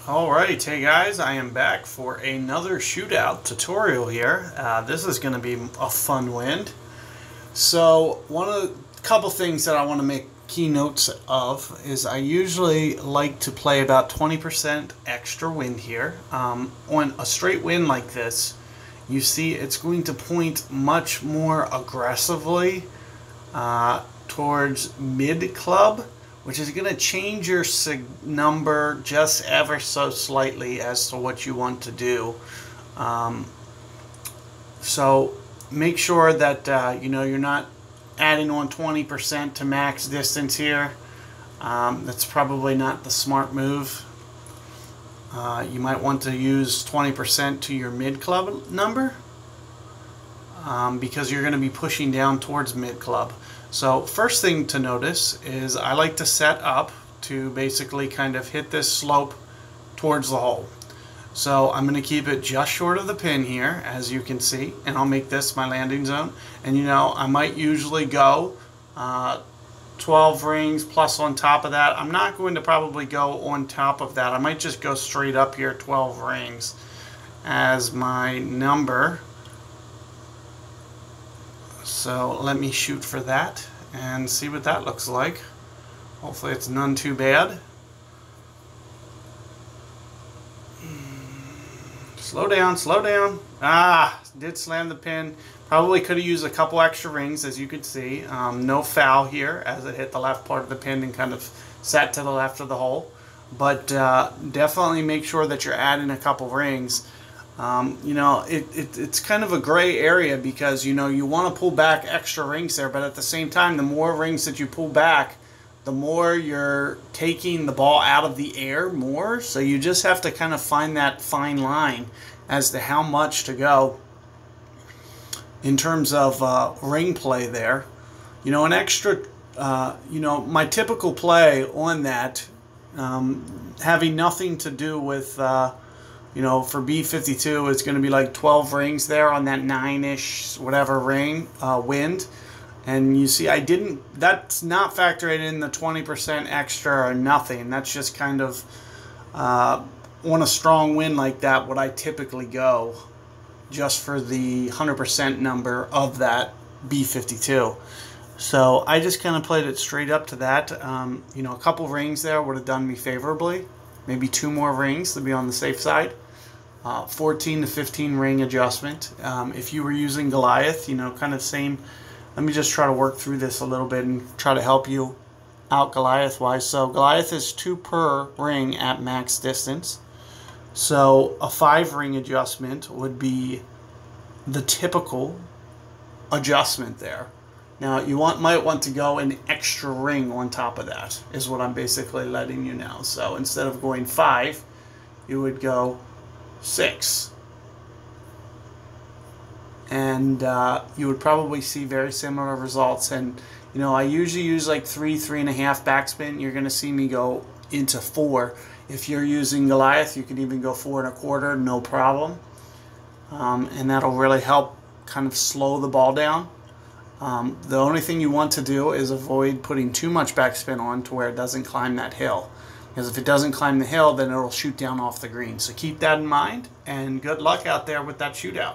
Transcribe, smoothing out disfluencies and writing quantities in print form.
Alright, hey guys, I am back for another shootout tutorial here. This is going to be a fun wind. So, couple things that I want to make key notes of is I usually like to play about 20% extra wind here. On a straight wind like this, you see it's going to point much more aggressively towards mid-club, which is going to change your number just ever so slightly as to what you want to do. So make sure that you're not adding on 20% to max distance here. That's probably not the smart move. You might want to use 20% to your mid club number because you're going to be pushing down towards mid club. So first thing to notice is I like to set up to basically kind of hit this slope towards the hole. So I'm going to keep it just short of the pin here, as you can see, and I'll make this my landing zone. And I might usually go 12 rings plus on top of that. I'm not going to probably go on top of that. I might just go straight up here, 12 rings as my number. So let me shoot for that and see what that looks like. Hopefully it's none too bad. Slow down, slow down. Did slam the pin. Probably could have used a couple extra rings, as you could see. No foul here as it hit the left part of the pin and kind of sat to the left of the hole. But definitely make sure that you're adding a couple rings. It's kind of a gray area because you want to pull back extra rings there, but at the same time, the more rings that you pull back, the more you're taking the ball out of the air more. So you just have to kind of find that fine line as to how much to go in terms of ring play there. An extra, my typical play on that, having nothing to do with for B52, it's going to be like 12 rings there on that 9-ish whatever ring wind. And you see, that's not factoring in the 20% extra or nothing. That's just kind of, on a strong wind like that, what I typically go just for the 100% number of that B52. So I just kind of played it straight up to that. A couple rings there would have done me favorably. Maybe 2 more rings to be on the safe side. 14 to 15 ring adjustment. If you were using Goliath, kind of same. Let me just try to work through this a little bit and try to help you out Goliath-wise. So Goliath is 2 per ring at max distance. So a 5 ring adjustment would be the typical adjustment there. Now you might want to go an extra ring on top of that, is what I'm basically letting you know. So instead of going 5, you would go 6. And you would probably see very similar results. And I usually use like 3.5 backspin. You're going to see me go into 4. If you're using Goliath, you can even go 4.25, no problem. And that'll really help kind of slow the ball down. The only thing you want to do is avoid putting too much backspin on to where it doesn't climb that hill. Because if it doesn't climb the hill, then it'll shoot down off the green. So keep that in mind, and good luck out there with that shootout.